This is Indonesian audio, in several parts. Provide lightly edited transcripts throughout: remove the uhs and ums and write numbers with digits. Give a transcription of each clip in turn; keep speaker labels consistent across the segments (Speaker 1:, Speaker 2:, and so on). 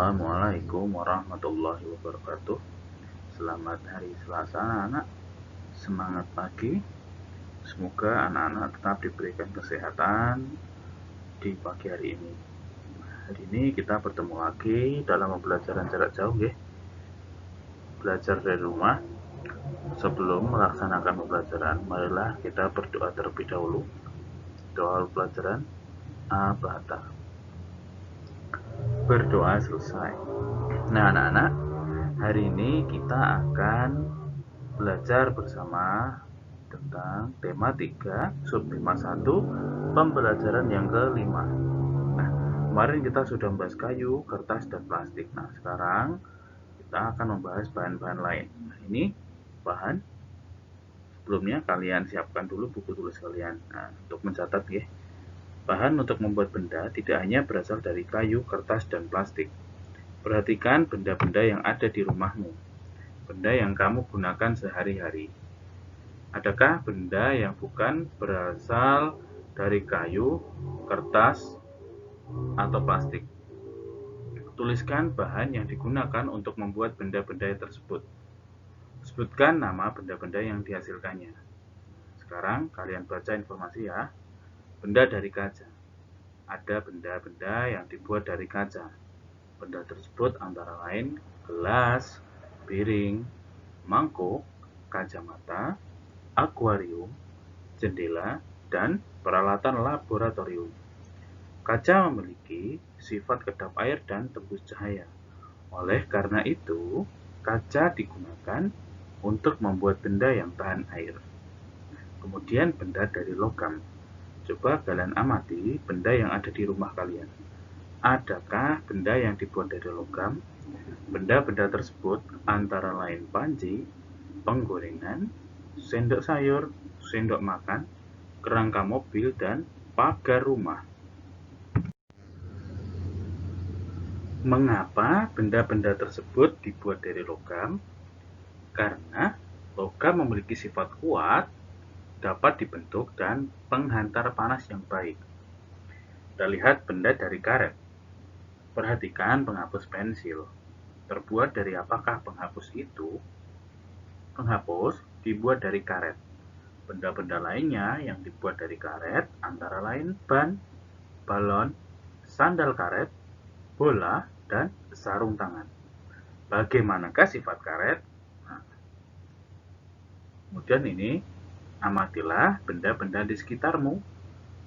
Speaker 1: Assalamualaikum warahmatullahi wabarakatuh. Selamat hari Selasa anak-anak. Semangat pagi. Semoga anak-anak tetap diberikan kesehatan di pagi hari ini. Hari ini kita bertemu lagi dalam pembelajaran jarak jauh ya. Belajar dari rumah. Sebelum melaksanakan pembelajaran, marilah kita berdoa terlebih dahulu. Doa pelajaran Abata. Berdoa selesai. Nah anak-anak, hari ini kita akan belajar bersama tentang tema 3, subtema 1, pembelajaran yang kelima. Nah, kemarin kita sudah membahas kayu, kertas, dan plastik. Nah, sekarang kita akan membahas bahan-bahan lain. Nah, ini bahan. Sebelumnya kalian siapkan dulu buku tulis kalian. Nah, untuk mencatat ya. Bahan untuk membuat benda tidak hanya berasal dari kayu, kertas, dan plastik. Perhatikan benda-benda yang ada di rumahmu. Benda yang kamu gunakan sehari-hari. Adakah benda yang bukan berasal dari kayu, kertas, atau plastik? Tuliskan bahan yang digunakan untuk membuat benda-benda tersebut. Sebutkan nama benda-benda yang dihasilkannya. Sekarang kalian baca informasi ya. Benda dari kaca. Ada benda-benda yang dibuat dari kaca. Benda tersebut antara lain gelas, piring, mangkuk, kacamata, akuarium, jendela, dan peralatan laboratorium. Kaca memiliki sifat kedap air dan tembus cahaya. Oleh karena itu, kaca digunakan untuk membuat benda yang tahan air. Kemudian benda dari logam. Coba kalian amati benda yang ada di rumah kalian. Adakah benda yang dibuat dari logam? Benda-benda tersebut antara lain panci, penggorengan, sendok sayur, sendok makan, kerangka mobil, dan pagar rumah. Mengapa benda-benda tersebut dibuat dari logam? Karena logam memiliki sifat kuat, dapat dibentuk, dan penghantar panas yang baik. Kita lihat benda dari karet. Perhatikan penghapus pensil. Terbuat dari apakah penghapus itu? Penghapus dibuat dari karet. Benda-benda lainnya yang dibuat dari karet antara lain ban, balon, sandal karet, bola, dan sarung tangan. Bagaimanakah sifat karet? Nah, kemudian ini, amatilah benda-benda di sekitarmu.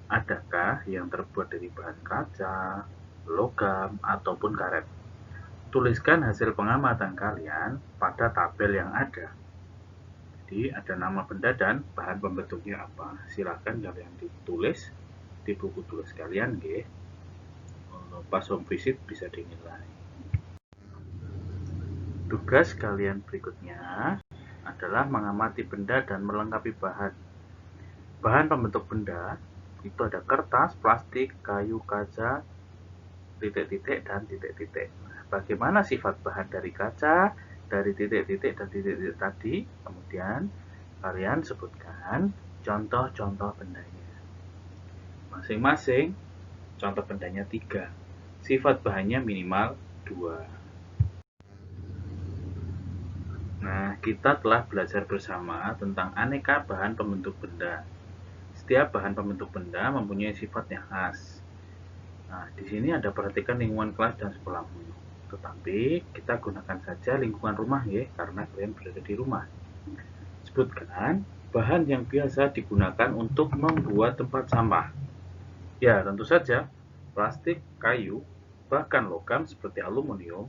Speaker 1: Adakah yang terbuat dari bahan kaca, logam, ataupun karet? Tuliskan hasil pengamatan kalian pada tabel yang ada. Jadi ada nama benda dan bahan pembentuknya apa. Silahkan kalian ditulis di buku tulis kalian, nggih. Pas home visit bisa dinilai. Tugas kalian berikutnya adalah mengamati benda dan melengkapi bahan. Bahan pembentuk benda itu ada kertas, plastik, kayu, kaca, titik-titik, dan titik-titik. Nah, bagaimana sifat bahan dari kaca, dari titik-titik, dan titik-titik tadi? Kemudian kalian sebutkan contoh-contoh bendanya. Masing-masing contoh bendanya 3. Sifat bahannya minimal 2. Nah, kita telah belajar bersama tentang aneka bahan pembentuk benda. Setiap bahan pembentuk benda mempunyai sifat yang khas. Nah, di sini ada perhatikan lingkungan kelas dan sekolahmu. Tetapi kita gunakan saja lingkungan rumah ya, karena kalian berada di rumah. Sebutkan bahan yang biasa digunakan untuk membuat tempat sampah. Ya, tentu saja plastik, kayu, bahkan logam seperti aluminium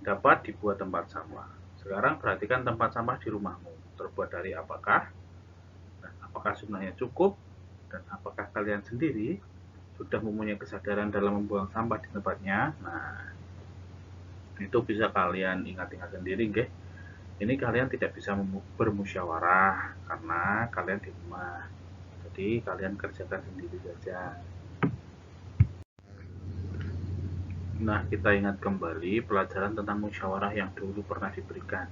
Speaker 1: dapat dibuat tempat sampah. Sekarang perhatikan tempat sampah di rumahmu. Terbuat dari apakah? Dan apakah jumlahnya cukup? Dan apakah kalian sendiri sudah mempunyai kesadaran dalam membuang sampah di tempatnya? Nah, itu bisa kalian ingat-ingat sendiri, nggih. Ini kalian tidak bisa bermusyawarah karena kalian di rumah. Jadi kalian kerjakan sendiri saja. Nah, kita ingat kembali pelajaran tentang musyawarah yang dulu pernah diberikan.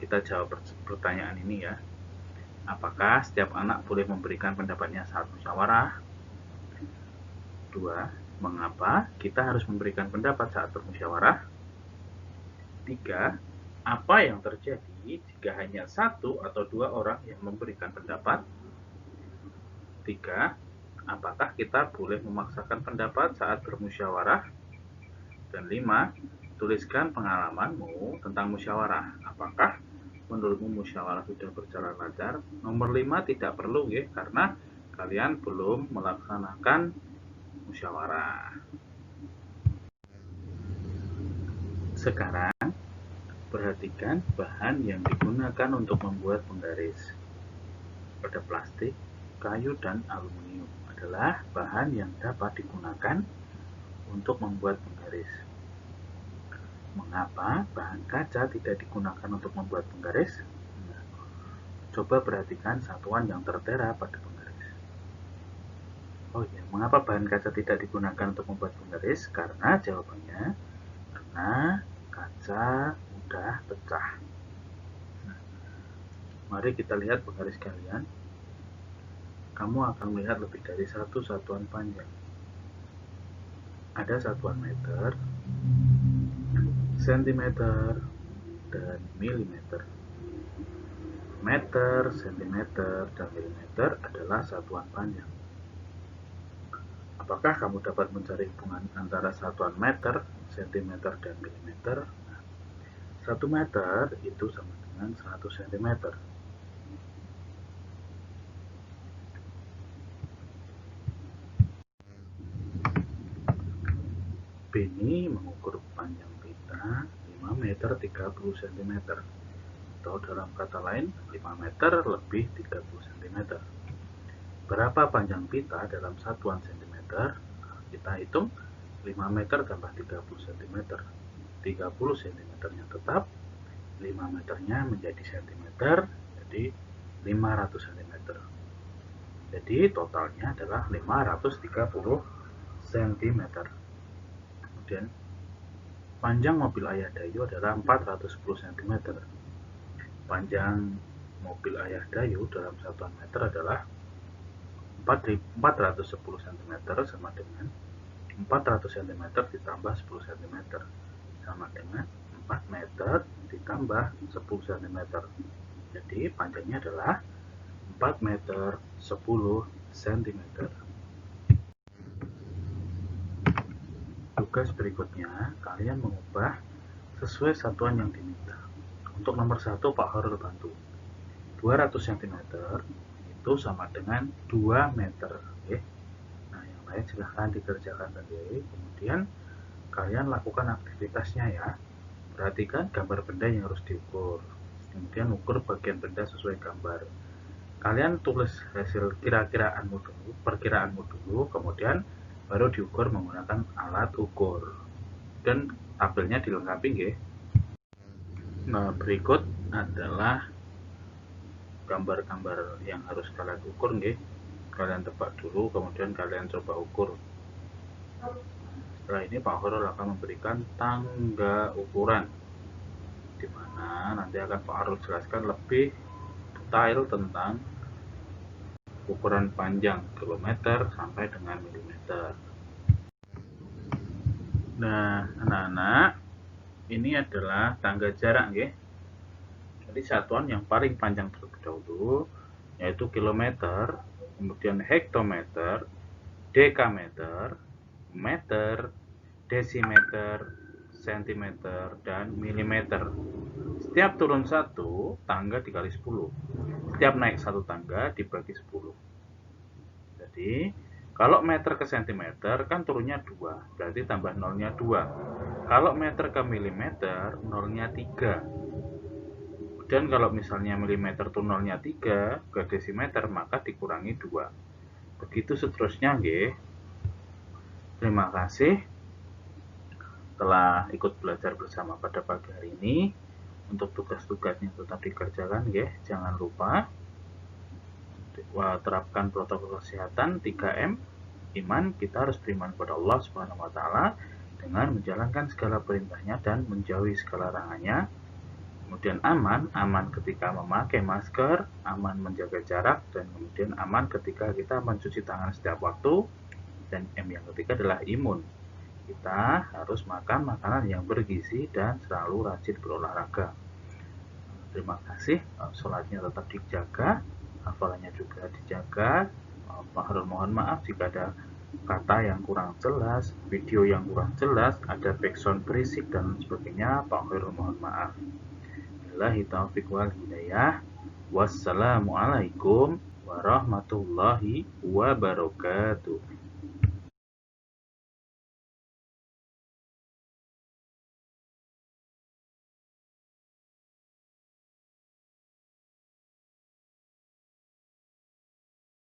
Speaker 1: Kita jawab pertanyaan ini ya. Apakah setiap anak boleh memberikan pendapatnya saat musyawarah? 2. Mengapa kita harus memberikan pendapat saat bermusyawarah? 3. Apa yang terjadi jika hanya satu atau dua orang yang memberikan pendapat? 3. Apakah kita boleh memaksakan pendapat saat bermusyawarah? Dan 5. Tuliskan pengalamanmu tentang musyawarah. Apakah menurutmu musyawarah sudah berjalan lancar? Nomor 5 tidak perlu ya, karena kalian belum melaksanakan musyawarah. Sekarang perhatikan bahan yang digunakan untuk membuat penggaris. Pada plastik, kayu, dan aluminium adalah bahan yang dapat digunakan untuk membuat penggaris. Mengapa bahan kaca tidak digunakan untuk membuat penggaris? Nah, coba perhatikan satuan yang tertera pada penggaris. Oh ya, mengapa bahan kaca tidak digunakan untuk membuat penggaris? Karena jawabannya, karena kaca mudah pecah. Nah, mari kita lihat penggaris kalian. Kamu akan melihat lebih dari satu satuan panjang. Ada satuan meter, sentimeter, dan milimeter. Meter, sentimeter, dan milimeter adalah satuan panjang. Apakah kamu dapat mencari hubungan antara satuan meter, sentimeter, dan milimeter? Nah, 1 meter itu sama dengan 100 cm. Beni mengukur panjang pita 5 meter 30 cm. Atau dalam kata lain, 5 meter lebih 30 cm. Berapa panjang pita dalam satuan cm? Kita hitung 5 meter tambah 30 cm. 30 cm-nya tetap, 5 meternya menjadi cm, jadi 500 cm. Jadi totalnya adalah 530 cm. Kemudian panjang mobil Ayah Dayu adalah 410 cm. Panjang mobil Ayah Dayu dalam satuan meter adalah 410 cm sama dengan 400 cm ditambah 10 cm sama dengan 4 meter ditambah 10 cm. Jadi panjangnya adalah 4 meter 10 cm. Tugas berikutnya, kalian mengubah sesuai satuan yang diminta. Untuk nomor 1, Pak Horul bantu. 200 cm itu sama dengan 2 meter. Oke. Nah, yang lain silahkan dikerjakan tadi. Kemudian kalian lakukan aktivitasnya ya. Perhatikan gambar benda yang harus diukur. Kemudian ukur bagian benda sesuai gambar. Kalian tulis hasil perkiraanmu dulu, kemudian baru diukur menggunakan alat ukur. Dan tabelnya dilengkapi nggih. Nah, berikut adalah gambar-gambar yang harus kalian ukur nggih. Kalian tebak dulu, kemudian kalian coba ukur. Setelah ini Pak Horul akan memberikan tangga ukuran, di mana nanti akan Pak Horul jelaskan lebih detail tentang ukuran panjang kilometer sampai dengan milimeter. Nah, anak-anak, ini adalah tangga jarak nggih. Jadi satuan yang paling panjang terlebih dahulu yaitu kilometer, kemudian hektometer, dekameter, meter, desimeter, sentimeter, dan milimeter. Setiap turun satu, tangga dikali 10. Setiap naik satu tangga dibagi 10. Jadi, kalau meter ke sentimeter kan turunnya 2, berarti tambah nolnya 2. Kalau meter ke milimeter, nolnya 3. Dan kalau misalnya milimeter itu nolnya 3 ke desimeter, maka dikurangi 2. Begitu seterusnya, nggih. Terima kasih telah ikut belajar bersama pada pagi hari ini. Untuk tugas-tugasnya tetap dikerjakan, nggih. Jangan lupa terapkan protokol kesehatan 3M. Iman, kita harus beriman kepada Allah Subhanahu wa taala dengan menjalankan segala perintahnya dan menjauhi segala larangannya. Kemudian aman ketika memakai masker, aman menjaga jarak, dan kemudian aman ketika kita mencuci tangan setiap waktu. Dan M yang ketiga adalah imun. Kita harus makan makanan yang bergizi dan selalu rajin berolahraga. Terima kasih, sholatnya tetap dijaga, hafalannya juga dijaga. Pak Harun mohon maaf jika ada kata yang kurang jelas, video yang kurang jelas, ada background berisik dan sebagainya. Pak Harun mohon maaf. Billahi taufiq wal hidayah. Wassalamualaikum warahmatullahi wabarakatuh.